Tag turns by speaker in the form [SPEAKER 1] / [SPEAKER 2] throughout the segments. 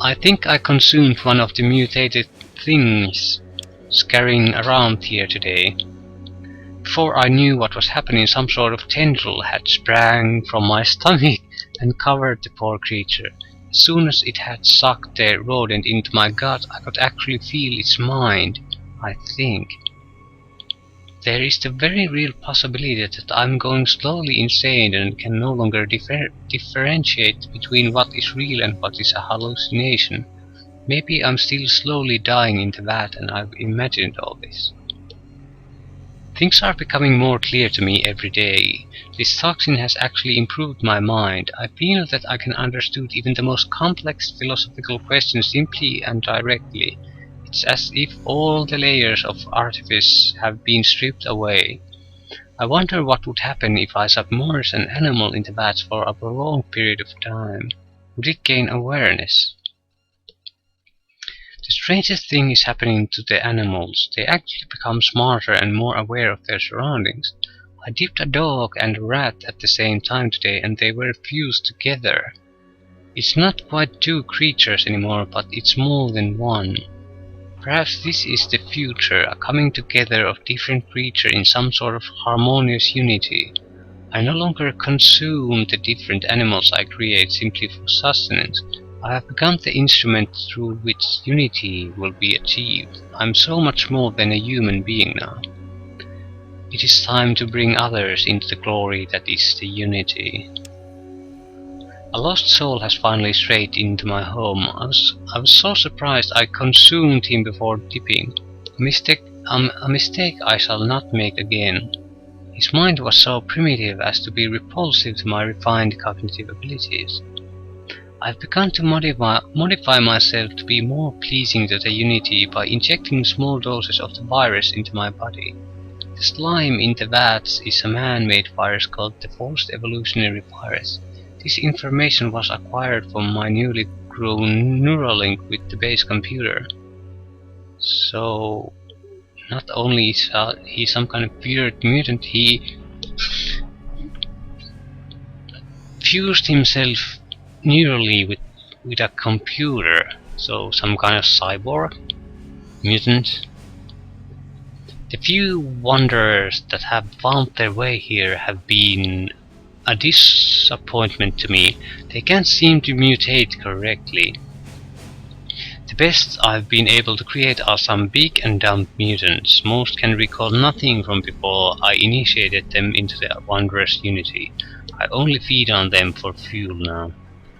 [SPEAKER 1] I think I consumed one of the mutated things scurrying around here today. Before I knew what was happening, some sort of tendril had sprang from my stomach and covered the poor creature. As soon as it had sucked the rodent into my gut, I could actually feel its mind, I think. There is the very real possibility that I'm going slowly insane and can no longer differentiate between what is real and what is a hallucination. Maybe I'm still slowly dying in the vat and I've imagined all this. Things are becoming more clear to me every day. This toxin has actually improved my mind. I feel that I can understand even the most complex philosophical questions simply and directly. It's as if all the layers of artifice have been stripped away. I wonder what would happen if I submerged an animal in the vats for a prolonged period of time. Would it gain awareness? The strangest thing is happening to the animals. They actually become smarter and more aware of their surroundings. I dipped a dog and a rat at the same time today and they were fused together. It's not quite two creatures anymore, but it's more than one. Perhaps this is the future, a coming together of different creatures in some sort of harmonious unity. I no longer consume the different animals I create simply for sustenance. I have become the instrument through which unity will be achieved. I'm so much more than a human being now. It is time to bring others into the glory that is the unity. A lost soul has finally strayed into my home. I was so surprised I consumed him before dipping. A mistake I shall not make again. His mind was so primitive as to be repulsive to my refined cognitive abilities. I've begun to modify myself to be more pleasing to the unity by injecting small doses of the virus into my body. The slime in the vats is a man-made virus called the Forced Evolutionary Virus. This information was acquired from my newly grown Neuralink with the base computer. So, not only is he some kind of weird mutant, he fused himself neurally with a computer. So, some kind of cyborg, mutant. The few wanderers that have found their way here have been a disappointment to me. They can't seem to mutate correctly. The best I've been able to create are some big and dumb mutants. Most can recall nothing from before I initiated them into the wondrous unity. I only feed on them for fuel now.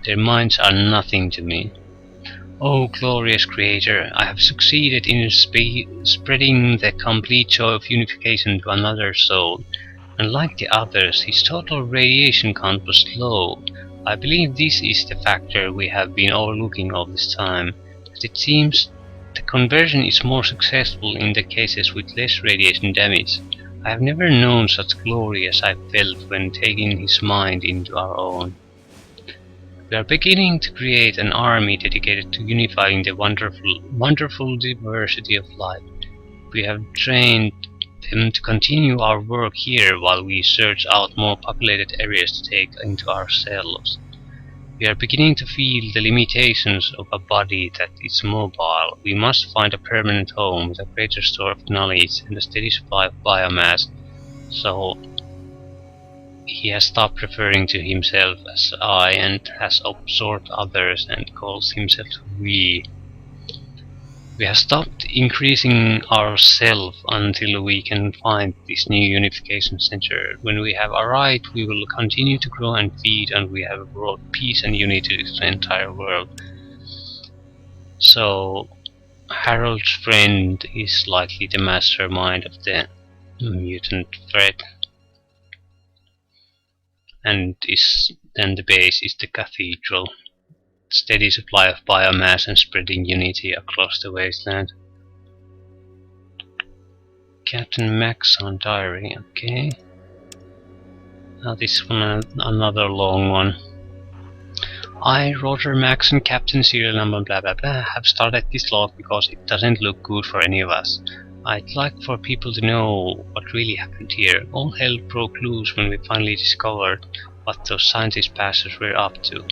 [SPEAKER 1] Their minds are nothing to me. Oh, glorious Creator, I have succeeded in spreading the complete joy of unification to another soul. Unlike the others, his total radiation count was low. I believe this is the factor we have been overlooking all this time, but it seems the conversion is more successful in the cases with less radiation damage. I have never known such glory as I felt when taking his mind into our own. We are beginning to create an army dedicated to unifying the wonderful diversity of life. We have trained them to continue our work here while we search out more populated areas to take into ourselves. We are beginning to feel the limitations of a body that is mobile. We must find a permanent home with a greater store of knowledge and a steady supply of biomass. So he has stopped referring to himself as I and has absorbed others and calls himself we. We have stopped increasing ourselves until we can find this new unification center. When we have arrived, we will continue to grow and feed, and we have brought peace and unity to the entire world. So, Harold's friend is likely the mastermind of the mutant threat. And then the base is the cathedral. Steady supply of biomass and spreading unity across the wasteland. Captain Maxon diary, okay. Now this one, another long one. I, Roger Maxon, Captain, serial number blah blah blah, have started this log because it doesn't look good for any of us. I'd like for people to know what really happened here. All hell broke loose when we finally discovered what those scientist bastards were up to.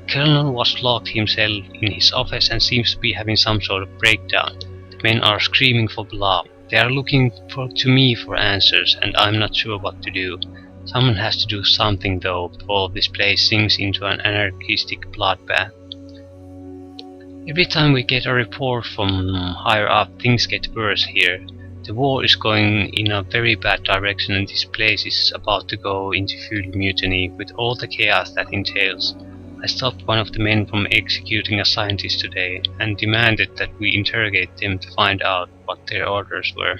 [SPEAKER 1] Colonel was locked himself in his office and seems to be having some sort of breakdown. The men are screaming for blood. They are looking to me for answers, and I'm not sure what to do. Someone has to do something though, before this place sinks into an anarchistic bloodbath. Every time we get a report from higher up, things get worse here. The war is going in a very bad direction and this place is about to go into full mutiny with all the chaos that entails. I stopped one of the men from executing a scientist today and demanded that we interrogate them to find out what their orders were.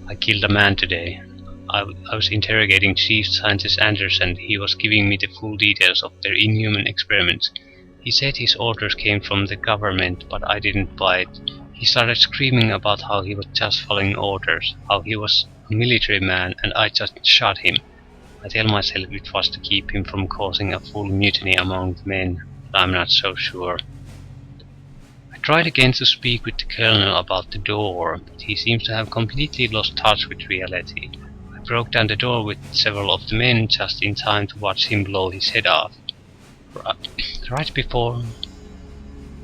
[SPEAKER 1] I killed a man today. I was interrogating Chief Scientist Anderson. He was giving me the full details of their inhuman experiments. He said his orders came from the government, but I didn't buy it. He started screaming about how he was just following orders, how he was a military man and I just shot him. I tell myself it was to keep him from causing a full mutiny among the men, but I'm not so sure. I tried again to speak with the colonel about the door, but he seems to have completely lost touch with reality. I broke down the door with several of the men just in time to watch him blow his head off. Right before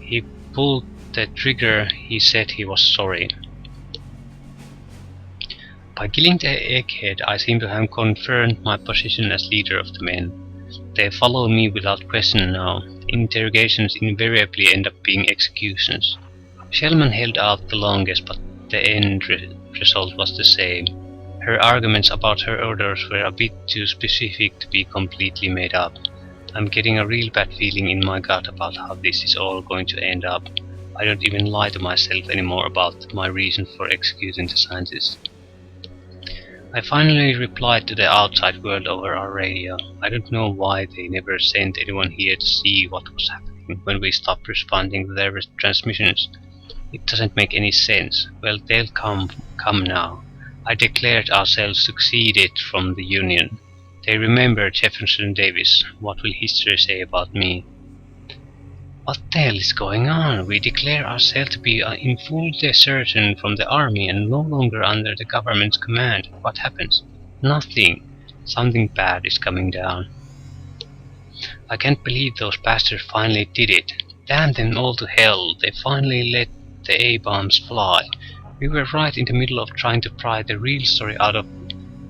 [SPEAKER 1] he pulled the trigger, he said he was sorry. By killing the egghead, I seem to have confirmed my position as leader of the men. They follow me without question now. Interrogations invariably end up being executions. Shellman held out the longest, but the end result was the same. Her arguments about her orders were a bit too specific to be completely made up. I'm getting a real bad feeling in my gut about how this is all going to end up. I don't even lie to myself anymore about my reason for executing the scientists. I finally replied to the outside world over our radio. I don't know why they never sent anyone here to see what was happening when we stopped responding to their transmissions. It doesn't make any sense. Well, they'll come now. I declared ourselves succeeded from the Union. They remember Jefferson Davis. What will history say about me? What the hell is going on? We declare ourselves to be in full desertion from the army and no longer under the government's command. What happens? Nothing. Something bad is coming down. I can't believe those bastards finally did it. Damn them all to hell. They finally let the A-bombs fly. We were right in the middle of trying to pry the real story out of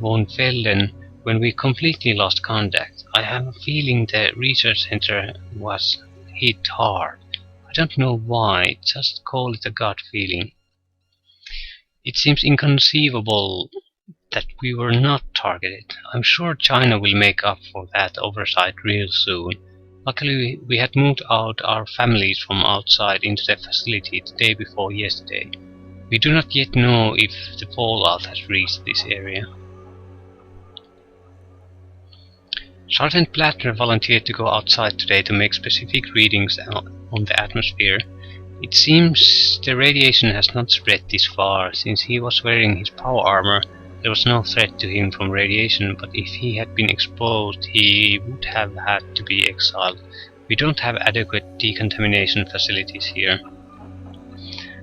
[SPEAKER 1] von Felden when we completely lost contact. I have a feeling the research center was hit hard. I don't know why, just call it a gut feeling. It seems inconceivable that we were not targeted. I'm sure China will make up for that oversight real soon. Luckily, we had moved out our families from outside into the facility the day before yesterday. We do not yet know if the fallout has reached this area. Sergeant Plattner volunteered to go outside today to make specific readings on the atmosphere. It seems the radiation has not spread this far. Since he was wearing his power armor, there was no threat to him from radiation, but if he had been exposed, he would have had to be exiled. We don't have adequate decontamination facilities here.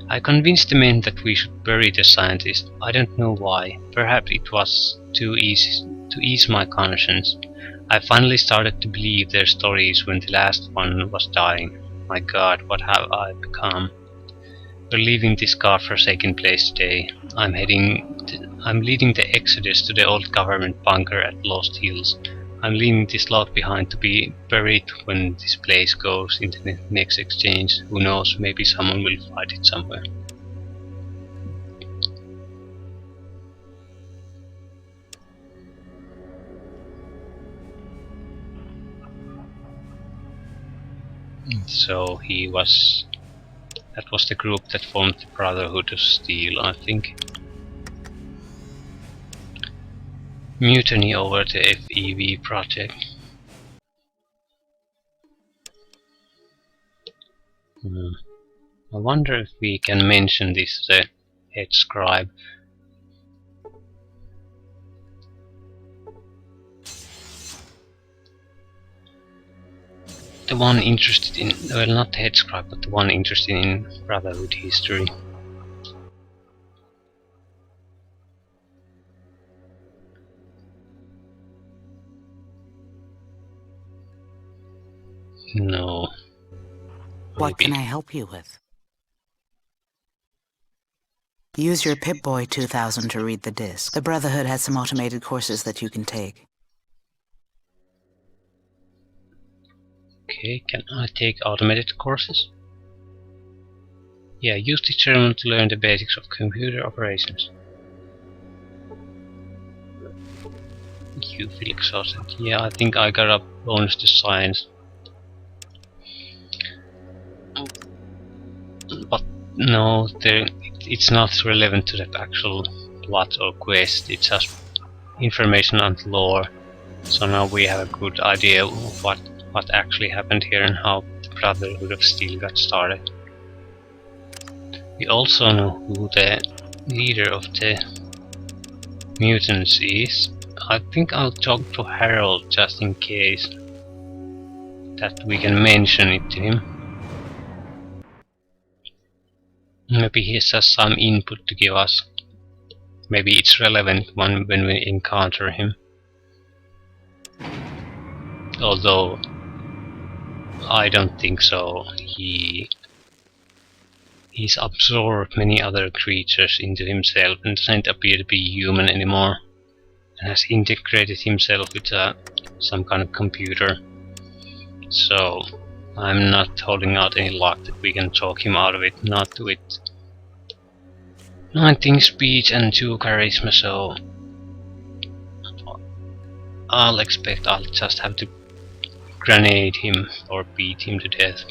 [SPEAKER 1] I convinced the men that we should bury the scientist. I don't know why. Perhaps it was to ease my conscience. I finally started to believe their stories when the last one was dying. My God, what have I become? We're leaving this godforsaken place today. I'm leading the exodus to the old government bunker at Lost Hills. I'm leaving this log behind to be buried when this place goes into the next exchange. Who knows, maybe someone will find it somewhere. So that was the group that formed the Brotherhood of Steel, I think. Mutiny over the FEV project. I wonder if we can mention this as a head scribe. The one interested in, well, not the head scribe, but the one interested in Brotherhood history. No.
[SPEAKER 2] What
[SPEAKER 1] Maybe.
[SPEAKER 2] can I help you with? Use your Pip-Boy 2000 to read the disc. The Brotherhood has some automated courses that you can take.
[SPEAKER 1] Okay, can I take automated courses? Yeah, use the journal to learn the basics of computer operations. You feel exhausted. Yeah, I think I got a bonus to science. But no, it's not relevant to that actual plot or quest. It's just information on the lore. So now we have a good idea of what actually happened here and how the Brotherhood of Steel got started. We also know who the leader of the mutants is. I think I'll talk to Harold just in case that we can mention it to him. Maybe he has some input to give us. Maybe it's relevant when we encounter him. Although I don't think so. He's absorbed many other creatures into himself and doesn't appear to be human anymore, and has integrated himself with some kind of computer. So I'm not holding out any luck that we can talk him out of it, not with 19 speech and 2 charisma, so I'll expect I'll just have to grenade him or beat him to death.